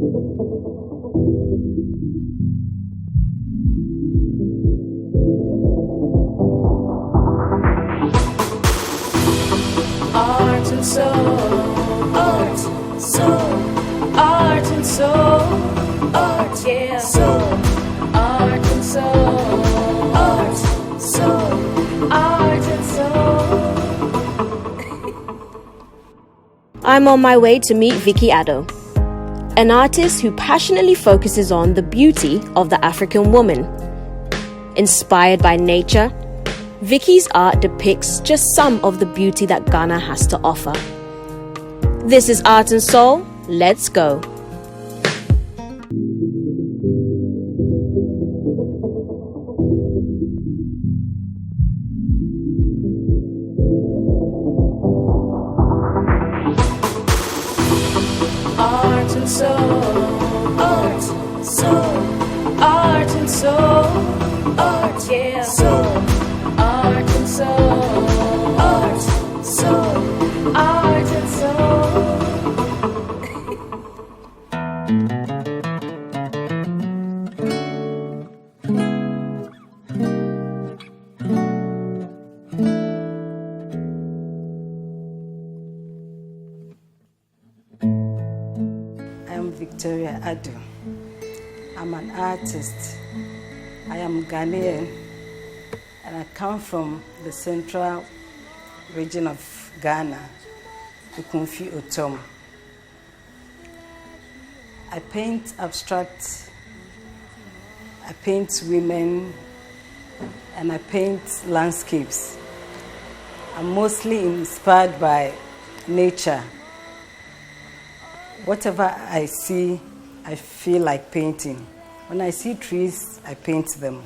Art and soul, art, soul, art and soul, art, yeah, soul, art and soul, art, soul, art and soul. I'm on my way to meet Victoria Adoe, an artist who passionately focuses on the beauty of the African woman. Inspired by nature, Vicky's art depicts just some of the beauty that Ghana has to offer. This is Art and Soul. Let's go. Art and soul, art, soul, art and soul, art, yeah, soul. Art and soul, art, soul, art and soul. I'm Victoria Adoe. I'm an artist. I am Ghanaian. And I come from the central region of Ghana, Ukumfi Otom. I paint abstract, I paint women, and I paint landscapes. I'm mostly inspired by nature. Whatever I see, I feel like painting. When I see trees, I paint them.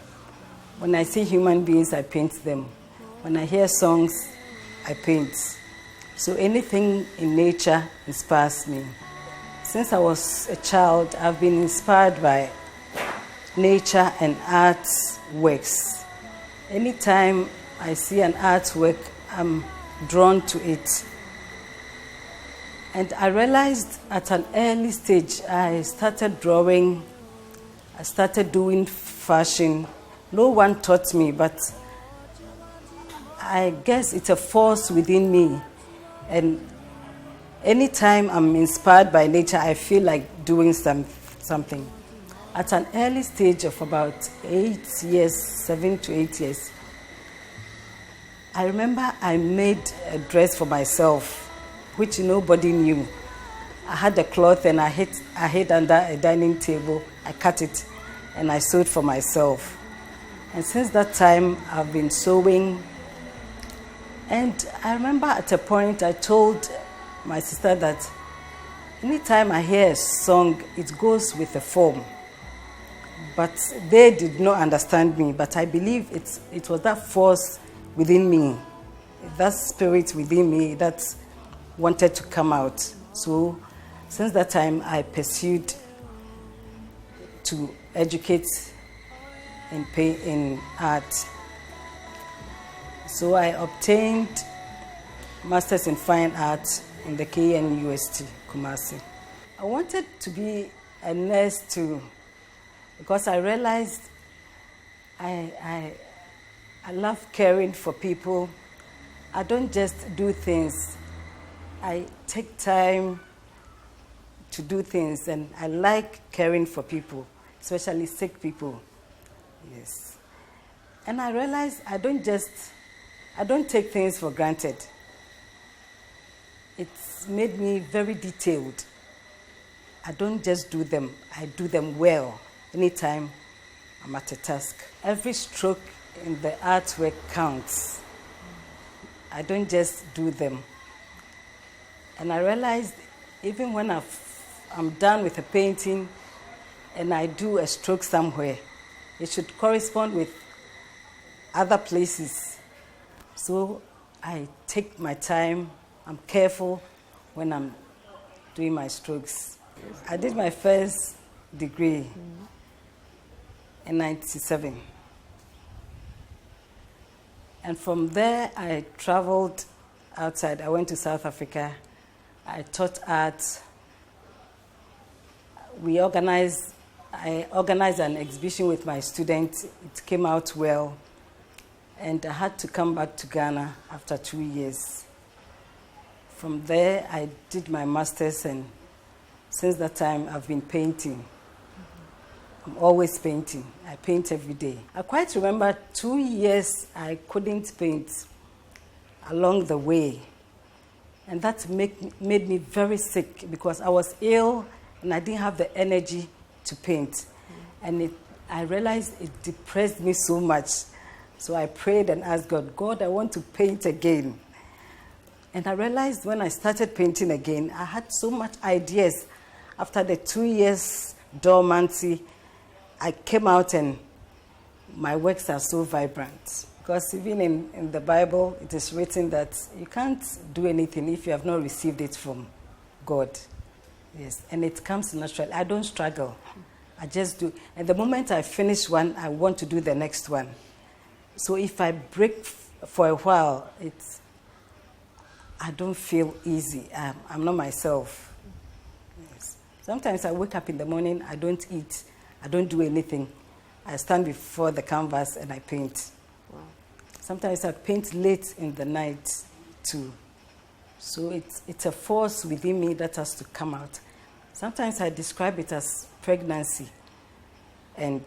When I see human beings, I paint them. When I hear songs, I paint. So anything in nature inspires me. Since I was a child, I've been inspired by nature and art works. Anytime I see an artwork, I'm drawn to it. And I realized at an early stage, I started drawing, I started doing fashion. No one taught me, but I guess it's a force within me. And anytime I'm inspired by nature, I feel like doing something. At an early stage of about 8 years, 7 to 8 years, I remember I made a dress for myself, which nobody knew. I had a cloth and I hid under a dining table. I cut it and I sewed for myself. And since that time, I've been sewing. And I remember at a point, I told my sister that anytime I hear a song, it goes with a form. But they did not understand me. But I believe it was that force within me, that spirit within me that wanted to come out. So since that time, I pursued to educate in art. So I obtained Masters in Fine Art in the KNUST, Kumasi. I wanted to be a nurse too, because I realized I love caring for people. I don't just do things. I take time to do things, and I like caring for people, especially sick people. Yes. And I realized I don't take things for granted. It's made me very detailed. I don't just do them, I do them well anytime I'm at a task. Every stroke in the artwork counts. I don't just do them. And I realized even when I'm done with a painting and I do a stroke somewhere, it should correspond with other places. So I take my time, I'm careful when I'm doing my strokes. I did my first degree in 1997. And from there, I traveled outside. I went to South Africa. I taught art. I organized an exhibition with my students. It came out well. And I had to come back to Ghana after 2 years. From there, I did my master's, and since that time, I've been painting. I'm always painting. I paint every day. I quite remember 2 years I couldn't paint along the way. And that made me very sick because I was ill and I didn't have the energy to paint. And I realized it depressed me so much. So I prayed and asked God, I want to paint again. And I realized when I started painting again, I had so much ideas. After the 2 years dormancy, I came out and my works are so vibrant. Because even in the Bible, it is written that you can't do anything if you have not received it from God. Yes, and it comes naturally. I don't struggle. I just do. And the moment I finish one, I want to do the next one. So if I break for a while, I don't feel easy. I'm not myself. Yes. Sometimes I wake up in the morning, I don't eat, I don't do anything. I stand before the canvas and I paint. Wow. Sometimes I paint late in the night too. So it's a force within me that has to come out. Sometimes I describe it as pregnancy and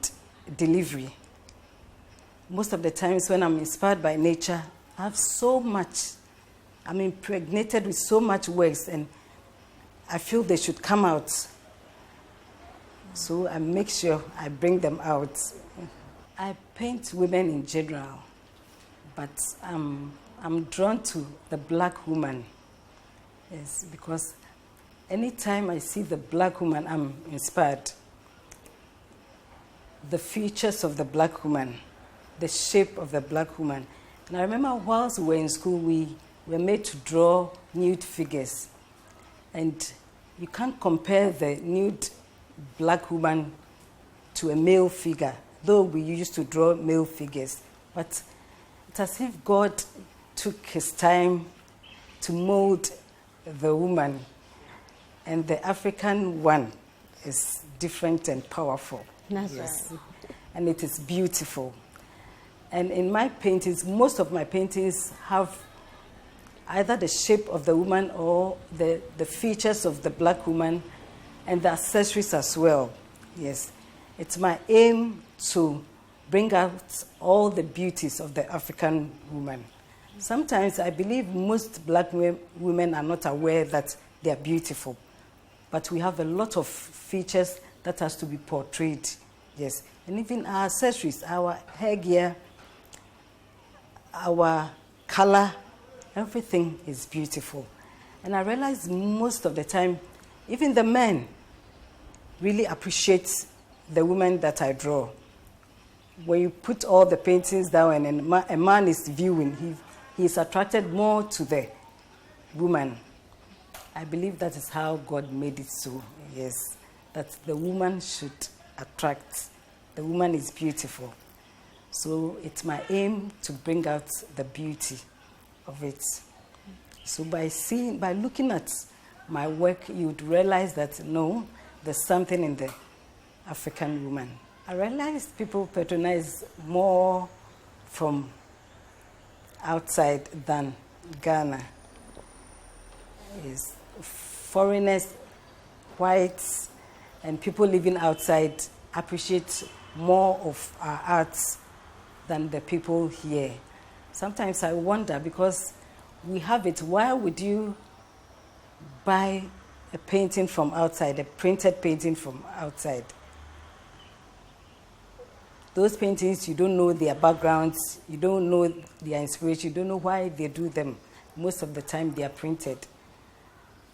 delivery. Most of the times when I'm inspired by nature, I have so much. I'm impregnated with so much works, and I feel they should come out. So I make sure I bring them out. I paint women in general, but I'm drawn to the black woman. Yes, because anytime I see the black woman, I'm inspired. The features of the black woman, the shape of the black woman. And I remember whilst we were in school, we were made to draw nude figures. And you can't compare the nude black woman to a male figure, though we used to draw male figures. But it's as if God took his time to mold the woman. And the African one is different and powerful. That's yes. right. And it is beautiful. And in my paintings, most of my paintings have either the shape of the woman or the features of the black woman and the accessories as well. Yes. It's my aim to bring out all the beauties of the African woman. Sometimes I believe most black women are not aware that they are beautiful. But we have a lot of features that has to be portrayed. Yes. And even our accessories, our hair gear, our color, everything is beautiful. And I realize most of the time, even the men really appreciate the women that I draw. When you put all the paintings down and a man is viewing, he is attracted more to the woman. I believe that is how God made it so, yes, that the woman should attract. The woman is beautiful. So it's my aim to bring out the beauty of it. So by looking at my work, you'd realize that, no, there's something in the African woman. I realized people patronize more from outside than Ghana. Yes. Foreigners, whites, and people living outside appreciate more of our arts than the people here. Sometimes I wonder, because we have it, why would you buy a painting from outside, a printed painting from outside? Those paintings, you don't know their backgrounds, you don't know their inspiration, you don't know why they do them. Most of the time they are printed.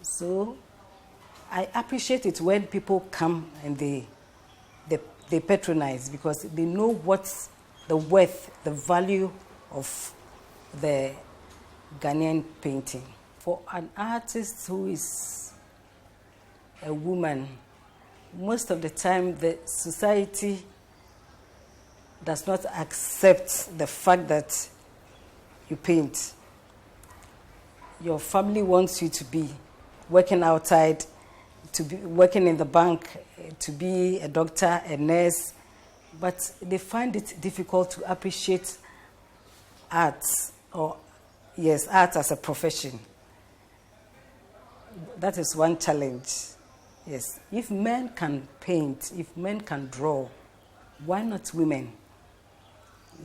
So I appreciate it when people come and they patronize, because they know what's the worth, the value of the Ghanaian painting. For an artist who is a woman, most of the time the society does not accept the fact that you paint. Your family wants you to be working outside, to be working in the bank, to be a doctor, a nurse, but they find it difficult to appreciate arts, art as a profession. That is one challenge. Yes, if men can paint, if men can draw, why not women?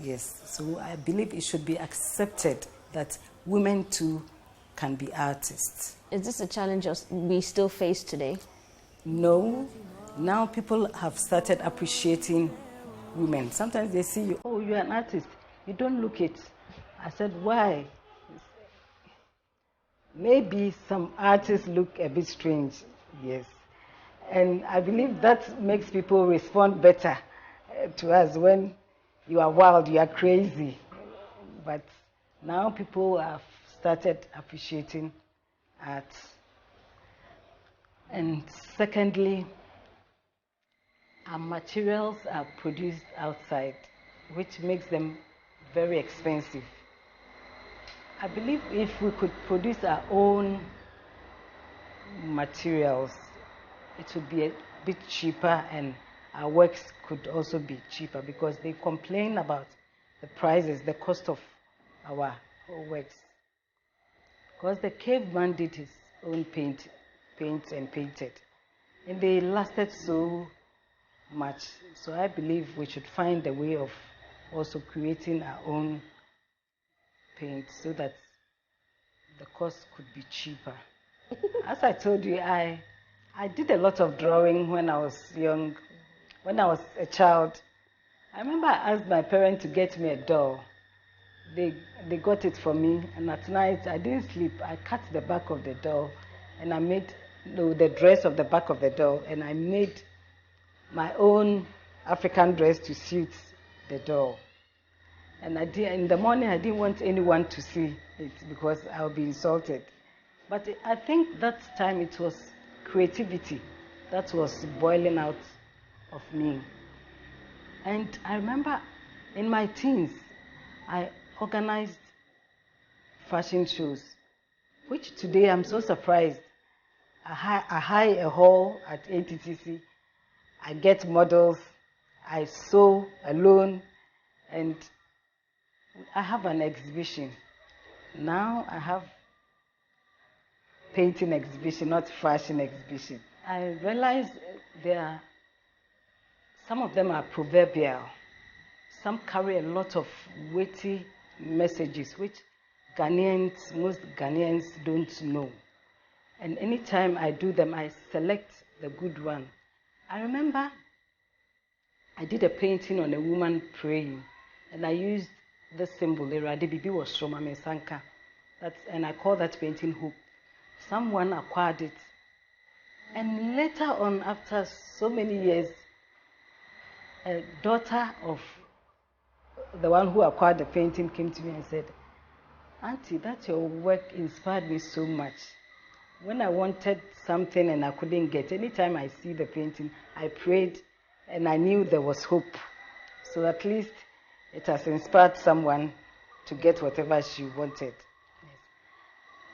Yes, so I believe it should be accepted that women too can be artists. Is this a challenge we still face today? No. Now people have started appreciating women. Sometimes they see you, oh, you're an artist. You don't look it. I said, why? Maybe some artists look a bit strange, yes. And I believe that makes people respond better to us when you are wild, you are crazy. But now people have started appreciating art. And secondly, our materials are produced outside, which makes them very expensive. I believe if we could produce our own materials, it would be a bit cheaper, and our works could also be cheaper, because they complain about the prices, the cost of our works. Because the caveman did his own paints and painted, and they lasted so much. So I believe we should find a way of also creating our own paint so that the cost could be cheaper. As I told you, I did a lot of drawing when I was young. When I was a child, I remember I asked my parents to get me a doll. They got it for me, and at night I didn't sleep. I cut the back of the doll, and I made the dress of the back of the doll, and I made my own African dress to suit the doll. And in the morning, I didn't want anyone to see it because I would be insulted. But I think that time it was creativity that was boiling out of me. And I remember in my teens, I organized fashion shows, which today I'm so surprised. I hire a hall at ATTC, I get models, I sew alone, and I have an exhibition. Now I have painting exhibition, not fashion exhibition. I realize some of them are proverbial. Some carry a lot of weighty messages which most Ghanaians don't know. And anytime I do them, I select the good one. I remember I did a painting on a woman praying, and I used the symbol, Erade Bibi was Roma Mesanka. And I call that painting Hope. Someone acquired it. And later on, after so many years, a daughter of the one who acquired the painting came to me and said, Auntie, that your work inspired me so much. When I wanted something and I couldn't get, anytime I see the painting, I prayed and I knew there was hope. So at least it has inspired someone to get whatever she wanted. Yes.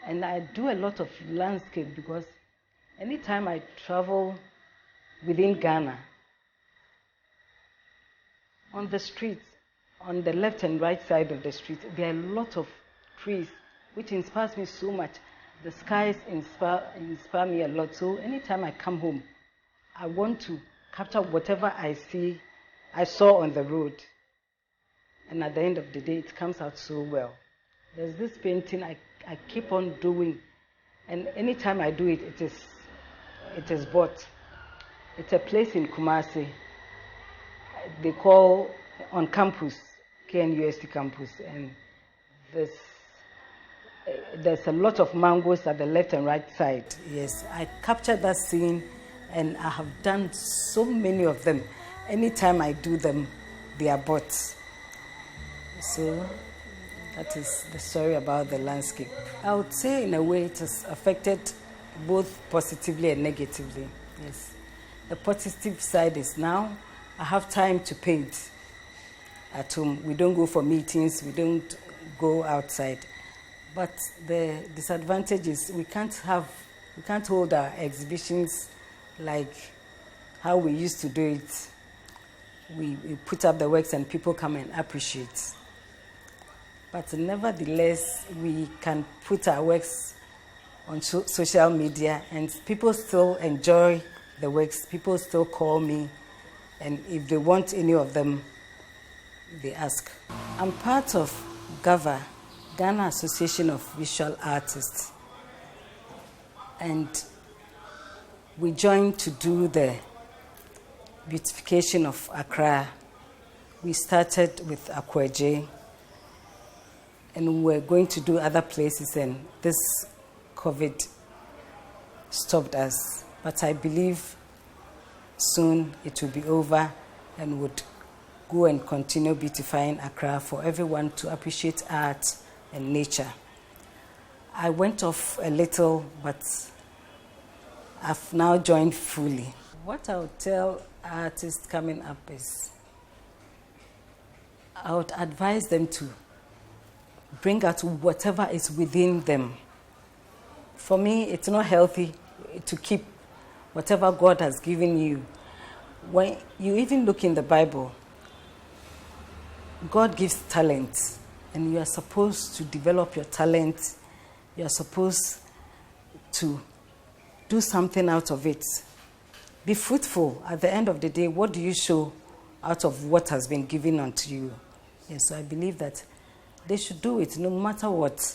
And I do a lot of landscape because anytime I travel within Ghana, on the streets, on the left and right side of the street, there are a lot of trees, which inspires me so much. The skies inspire me a lot. So anytime I come home, I want to capture whatever I saw on the road. And at the end of the day, it comes out so well. There's this painting I keep on doing. And anytime I do it, it is bought. It's a place in Kumasi. They call on campus, KNUST campus. And there's a lot of mangoes at the left and right side. Yes, I captured that scene, and I have done so many of them. Anytime I do them, they are bought. So that is the story about the landscape. I would say in a way it has affected both positively and negatively. Yes. The positive side is now I have time to paint at home. We don't go for meetings, we don't go outside. But the disadvantage is we can't hold our exhibitions like how we used to do it. We put up the works and people come and appreciate. But nevertheless, we can put our works on social media and people still enjoy the works. People still call me, and if they want any of them, they ask. I'm part of GAVA, Ghana Association of Visual Artists, and we joined to do the beautification of Accra. We started with Akwaje, and we're going to do other places, and this COVID stopped us. But I believe soon it will be over and would go and continue beautifying Accra for everyone to appreciate art and nature. I went off a little, but I've now joined fully. What I would tell artists coming up is I would advise them to bring out whatever is within them. For me, it's not healthy to keep whatever God has given you. When you even look in the Bible, God gives talent, and you are supposed to develop your talent. You are supposed to do something out of it. Be fruitful. At the end of the day, what do you show out of what has been given unto you? Yes, so I believe that they should do it no matter what.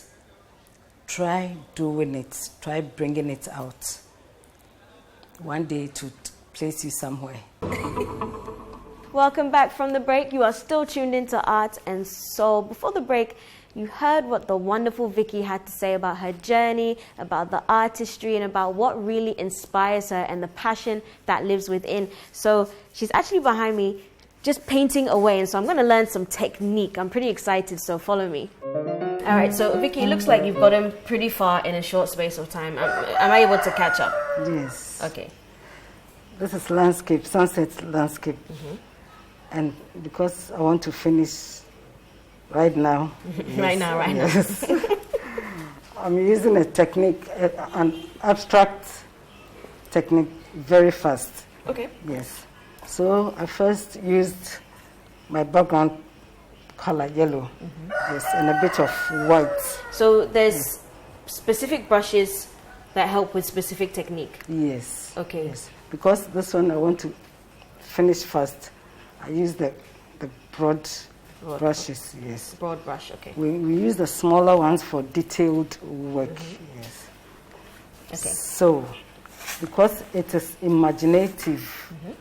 Try doing it. Try bringing it out. One day to place you somewhere. Welcome back from the break. You are still tuned into Art and Soul. Before the break, you heard what the wonderful Vicky had to say about her journey, about the artistry, and about what really inspires her and the passion that lives within. So she's actually behind me just painting away, and so I'm going to learn some technique. I'm pretty excited, so follow me. All right, so Vicky, it looks like you've gotten pretty far in a short space of time. Am I able to catch up? Yes. Okay. This is landscape, sunset landscape. Mm-hmm. And because I want to finish right now. Right now. Yes. I'm using a technique, an abstract technique, very fast. Okay. Yes. So I first used my background color, yellow, mm-hmm. Yes, and a bit of white. So there's specific brushes that help with specific technique? Yes. Okay. Yes. Because this one I want to finish fast, I use the broad brushes, yes. Broad brush, okay. We use the smaller ones for detailed work, mm-hmm. Yes. Okay. So, because it is imaginative, mm-hmm.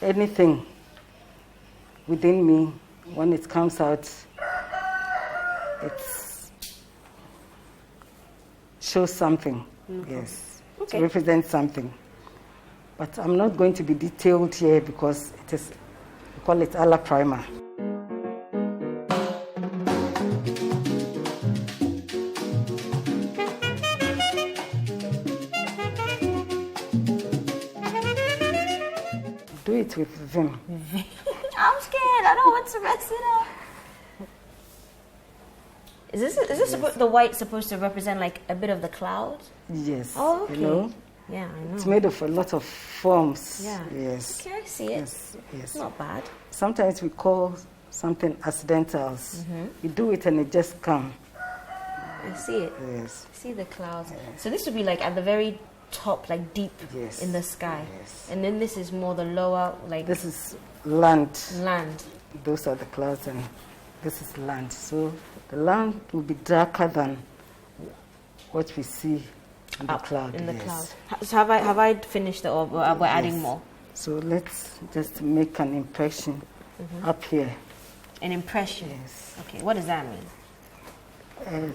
Anything within me, when it comes out, it shows something, mm-hmm. Yes, okay. To represent something. But I'm not going to be detailed here because it is, we call it a la primer. Do it with vim. I'm scared. I don't want to mess it up. Is this yes. The white supposed to represent like a bit of the cloud? Yes. Oh, okay. You know? Yeah, I know. It's made of a lot of forms. Yeah. Yes. Okay, I see it. Yes. Yes. Not bad. Sometimes we call something accidentals. Mm-hmm. You do it and it just comes. I see it. Yes. I see the clouds. Yes. So this would be like at the very top, like deep yes. in the sky. Yes. And then this is more the lower, like... This is land. Land. Those are the clouds and this is land. So the land will be darker than what we see in the cloud. In the yes. cloud. So have I finished it or we're yes. adding more? So let's just make an impression mm-hmm. up here. An impression? Yes. Okay, what does that mean?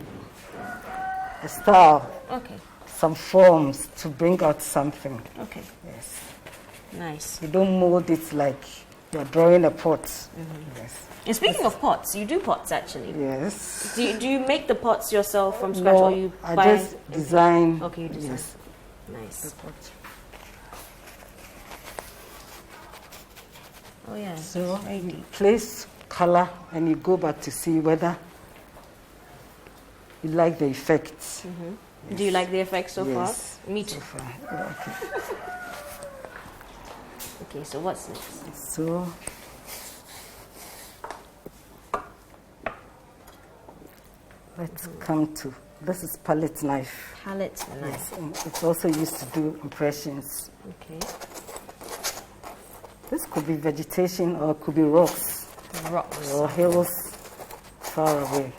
A style. Okay. Some forms to bring out something. Okay. Yes. Nice. You don't mold it like you're drawing a pot. Mm-hmm. Yes. And speaking of pots, you do pots actually. Yes. Do you make the pots yourself from scratch, no, or you I buy? just design. Okay, you design. Yes. Nice. The pot. Oh yeah. So you place color and you go back to see whether you like the effects. Mm-hmm. Do you like the effect so Yes, far? Me too. so far. Yeah, okay. Okay, so what's next? So let's come to, this is palette knife. Palette knife. Yes, and it's also used to do impressions. Okay. This could be vegetation or it could be rocks Rocks. or hills far away.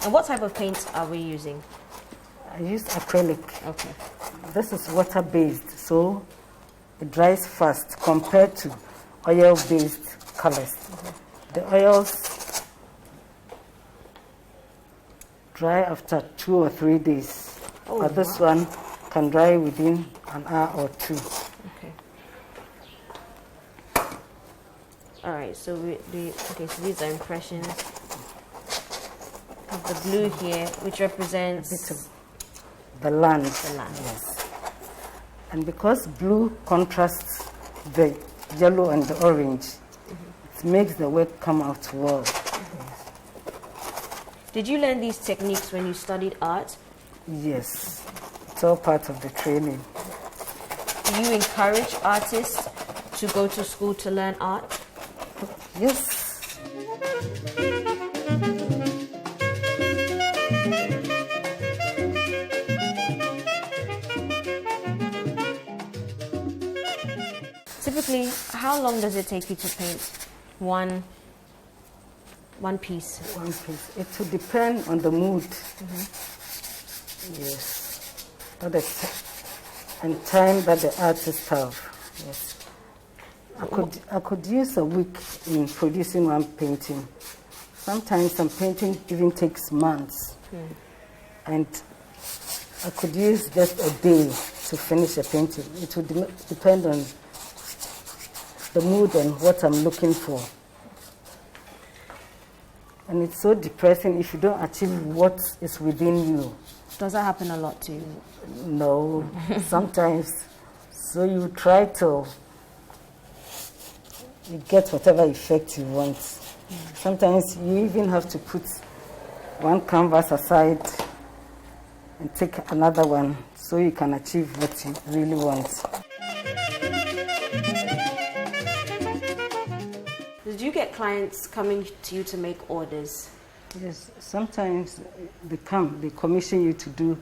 And what type of paint are we using? I use acrylic. Okay. This is water-based, so it dries fast compared to oil-based colors. The oils dry after 2 or 3 days, but this one can dry within an hour or 2. Okay. All right. So okay. So these are impressions. Have the blue here, which represents The land. the land. Yes. And because blue contrasts the yellow and the orange, it makes the work come out well. Did you learn these techniques when you studied art? Yes, it's all part of the training. Do you encourage artists to go to school to learn art? Yes. Typically, how long does it take you to paint one piece? One piece. It will depend on the mood. Yes. And time that the artist have. Yes. I could use a week in producing one painting. Sometimes some painting even takes months. And I could use just a day to finish a painting. It would depend on the mood and what I'm looking for. And it's so depressing if you don't achieve what is within you. Does that happen a lot to you? No, sometimes. So you try to get whatever effect you want. Sometimes you even have to put one canvas aside and take another one so you can achieve what you really want. Did you get clients coming to you to make orders? Yes, sometimes they commission you to do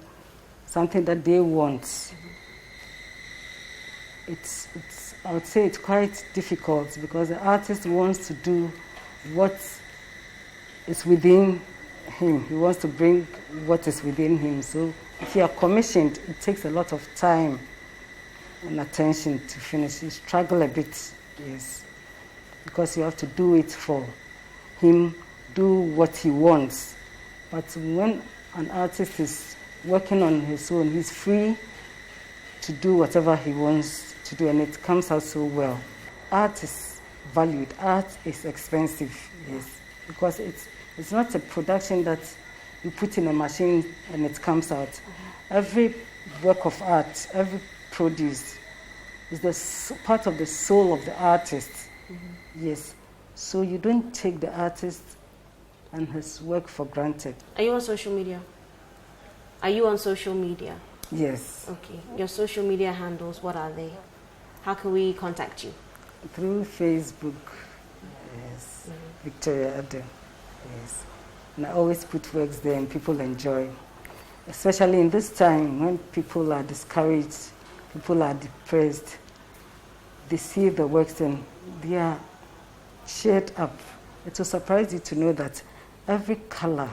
something that they want. I would say it's quite difficult because the artist wants to do what is within him. He wants to bring what is within him. So if you are commissioned, it takes a lot of time and attention to finish. You struggle a bit, yes, because you have to do it for him, do what he wants. But when an artist is working on his own, he's free to do whatever he wants to do, and it comes out so well. Art is valued. Art is expensive, yes, because it's not a production that you put in a machine and it comes out. Every work of art, every produce is the part of the soul of the artist. Yes, so you don't take the artist and his work for granted. Are you on social media? Are you on social media? Yes. Okay. Your social media handles, what are they? How can we contact you? Through Facebook, yes, Victoria Adoe, yes. And I always put works there and people enjoy. Especially in this time when people are discouraged, people are depressed, they see the works and they are cheered up. It will surprise you to know that every color,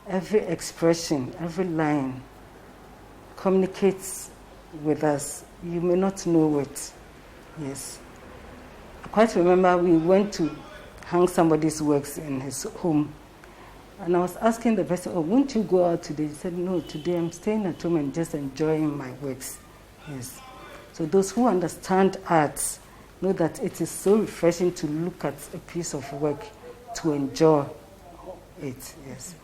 every expression, every line communicates with us. You may not know it. Yes. I quite remember we went to hang somebody's works in his home. And I was asking the person, oh, won't you go out today? He said, no, today I'm staying at home and just enjoying my works. Yes. So those who understand art know that it is so refreshing to look at a piece of work, to enjoy it. Yes.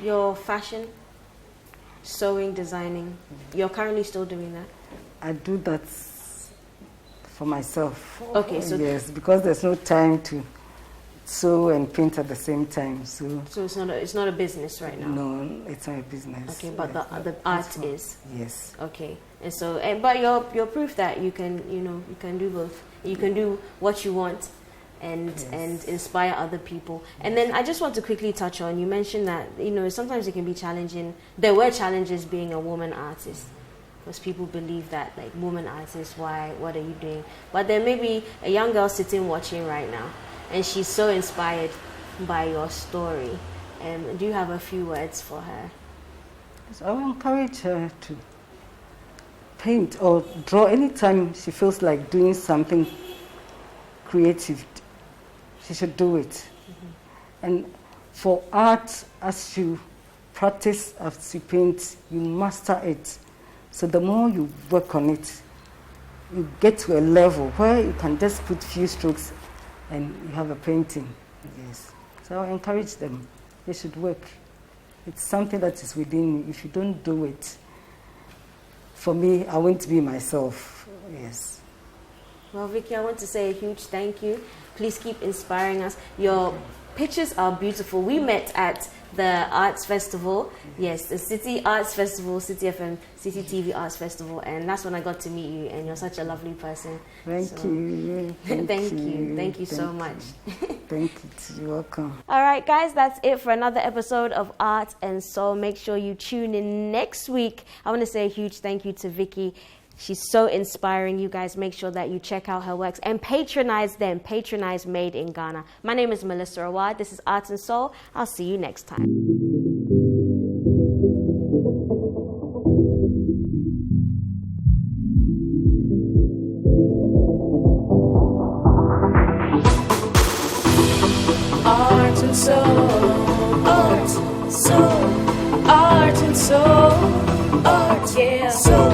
Your fashion, sewing, designing, you're currently still doing that? I do that for myself. Okay, so yes, because there's no time to sew and paint at the same time. So it's not a business right now. no, it's not a business. Okay, but the art is. Yes. Okay, and but you're proof that you can do both. You can do what you want, and inspire other people. And then I just want to quickly touch on, you mentioned that sometimes it can be challenging. There were challenges being a woman artist, because people believe that, like, woman artist, what are you doing? But there may be a young girl sitting watching right now, and she's so inspired by your story. Do you have a few words for her? So I will encourage her to paint or draw anytime she feels like doing something creative. She should do it. Mm-hmm. And for art, as you practice, as you paint, you master it. So the more you work on it, you get to a level where you can just put few strokes and you have a painting. Yes. So I encourage them. They should work. It's something that is within you. If you don't do it, for me, I won't be myself. Yes. Well, Vicky, I want to say a huge thank you. Please keep inspiring us. Your pictures are beautiful. We met at the Arts Festival. Yes, the City Arts Festival, City FM, City TV Arts Festival. And that's when I got to meet you. And you're such a lovely person. Thank you. Thank you so much. Thank you. You're welcome. All right, guys, that's it for another episode of Art and Soul. Make sure you tune in next week. I want to say a huge thank you to Vicky. She's so inspiring. You guys, make sure that you check out her works and patronize them. Patronize Made in Ghana. My name is Melissa Aouad. This is Art and Soul. I'll see you next time. Art and soul, art, soul, art and soul, art, yeah, soul.